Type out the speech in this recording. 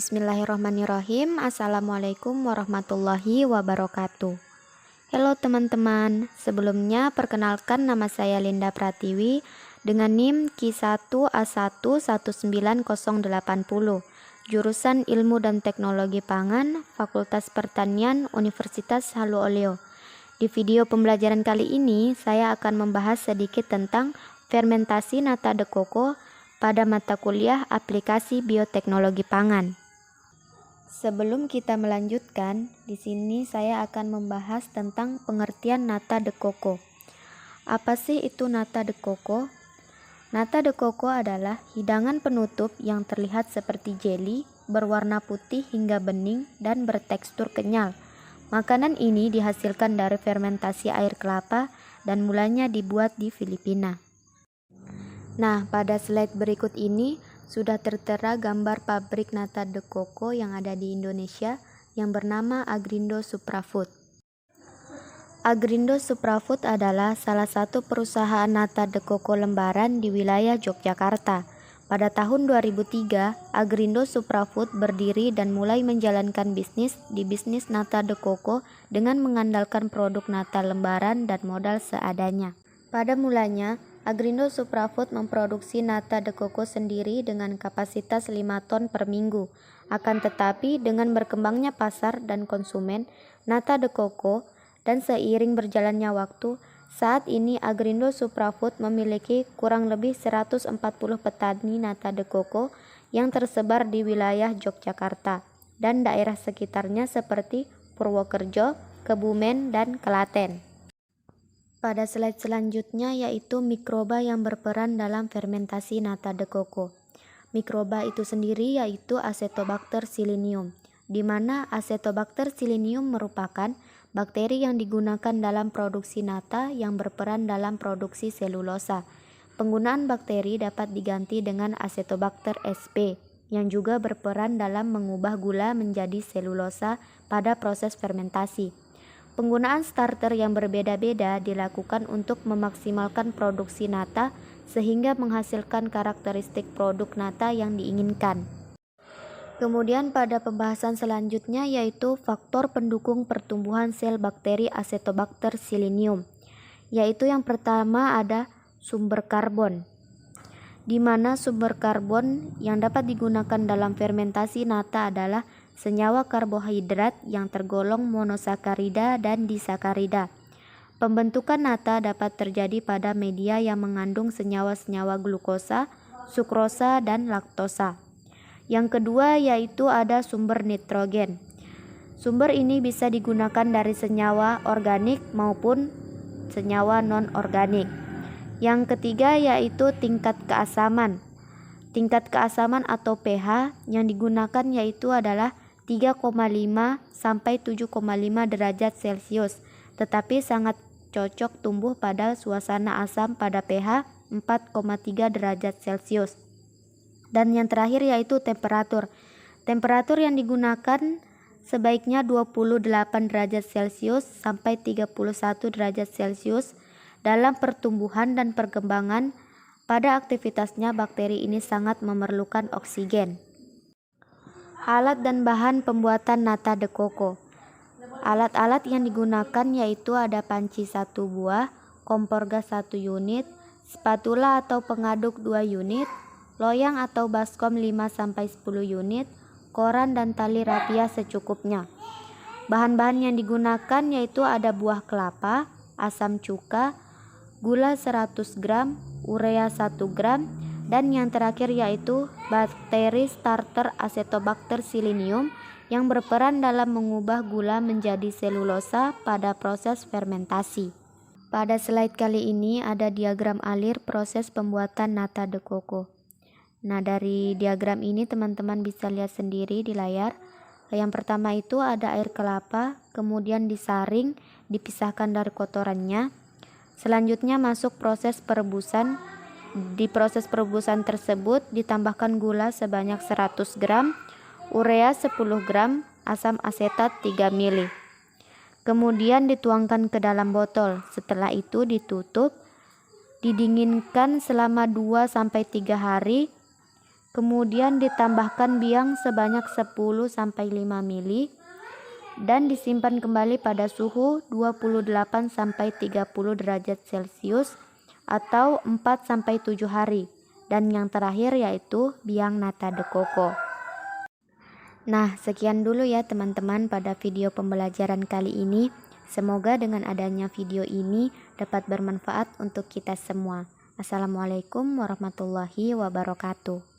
Bismillahirrahmanirrahim. Assalamualaikum warahmatullahi wabarakatuh. Halo teman-teman, sebelumnya perkenalkan nama saya Linda Pratiwi dengan NIM Q1A1 19080, jurusan Ilmu dan Teknologi Pangan, Fakultas Pertanian, Universitas Halu Oleo. Di video pembelajaran kali ini, saya akan membahas sedikit tentang fermentasi nata de coco pada mata kuliah aplikasi bioteknologi pangan. Sebelum kita melanjutkan, di sini saya akan membahas tentang pengertian nata de coco. Apa sih itu nata de coco? Nata de coco adalah hidangan penutup yang terlihat seperti jeli, berwarna putih hingga bening dan bertekstur kenyal. Makanan ini dihasilkan dari fermentasi air kelapa dan mulanya dibuat di Filipina. Nah, pada slide berikut ini sudah tertera gambar pabrik nata de coco yang ada di Indonesia yang bernama Agrindo Suprafood. Agrindo Suprafood adalah salah satu perusahaan nata de coco lembaran di wilayah Yogyakarta. Pada tahun 2003, Agrindo Suprafood berdiri dan mulai menjalankan bisnis nata de coco dengan mengandalkan produk nata lembaran dan modal seadanya. Pada mulanya, Agrindo Suprafood memproduksi nata de coco sendiri dengan kapasitas 5 ton per minggu. Akan tetapi dengan berkembangnya pasar dan konsumen nata de coco dan seiring berjalannya waktu, saat ini Agrindo Suprafood memiliki kurang lebih 140 petani nata de coco yang tersebar di wilayah Yogyakarta dan daerah sekitarnya seperti Purwokerjo, Kebumen, dan Klaten. Pada slide selanjutnya yaitu mikroba yang berperan dalam fermentasi nata de coco. Mikroba itu sendiri yaitu Acetobacter silinium, di mana Acetobacter silinium merupakan bakteri yang digunakan dalam produksi nata yang berperan dalam produksi selulosa. Penggunaan bakteri dapat diganti dengan Acetobacter sp yang juga berperan dalam mengubah gula menjadi selulosa pada proses fermentasi. Penggunaan starter yang berbeda-beda dilakukan untuk memaksimalkan produksi nata sehingga menghasilkan karakteristik produk nata yang diinginkan. Kemudian pada pembahasan selanjutnya yaitu faktor pendukung pertumbuhan sel bakteri Acetobacter silinium, yaitu yang pertama ada sumber karbon, di mana sumber karbon yang dapat digunakan dalam fermentasi nata adalah senyawa karbohidrat yang tergolong monosakarida dan disakarida. Pembentukan nata dapat terjadi pada media yang mengandung senyawa-senyawa glukosa, sukrosa, dan laktosa. Yang kedua yaitu ada sumber nitrogen. Sumber ini bisa digunakan dari senyawa organik maupun senyawa non-organik. Yang ketiga yaitu tingkat keasaman. Tingkat keasaman atau pH yang digunakan yaitu adalah 3,5 sampai 7,5 derajat Celcius, tetapi sangat cocok tumbuh pada suasana asam pada pH 4,3 derajat Celcius. Dan yang terakhir yaitu temperatur. Temperatur yang digunakan sebaiknya 28 derajat Celcius sampai 31 derajat Celcius. Dalam pertumbuhan dan perkembangan pada aktivitasnya bakteri ini sangat memerlukan oksigen. Alat dan bahan pembuatan nata de coco. Alat-alat yang digunakan yaitu ada panci 1 buah, kompor gas 1 unit, spatula atau pengaduk 2 unit, loyang atau baskom 5-10 unit, koran dan tali rapia secukupnya. Bahan-bahan yang digunakan yaitu ada buah kelapa, asam cuka, gula 100 gram, urea 1 gram, dan yang terakhir yaitu bakteri starter Acetobacter silinium yang berperan dalam mengubah gula menjadi selulosa pada proses fermentasi. Pada slide kali ini ada diagram alir proses pembuatan nata de coco. Nah, dari diagram ini teman-teman bisa lihat sendiri di layar. Yang pertama itu ada air kelapa, kemudian disaring, dipisahkan dari kotorannya. Selanjutnya masuk proses perebusan. Di proses perebusan tersebut ditambahkan gula sebanyak 100 gram, urea 10 gram, asam asetat 3 ml. Kemudian dituangkan ke dalam botol. Setelah itu ditutup, didinginkan selama 2-3 hari Kemudian ditambahkan biang sebanyak 10-5 mili dan disimpan kembali pada suhu 28-30 derajat Celcius atau 4-7 hari. Dan yang terakhir yaitu biang nata de coco. Nah, sekian dulu ya teman-teman pada video pembelajaran kali ini. Semoga dengan adanya video ini dapat bermanfaat untuk kita semua. Assalamualaikum warahmatullahi wabarakatuh.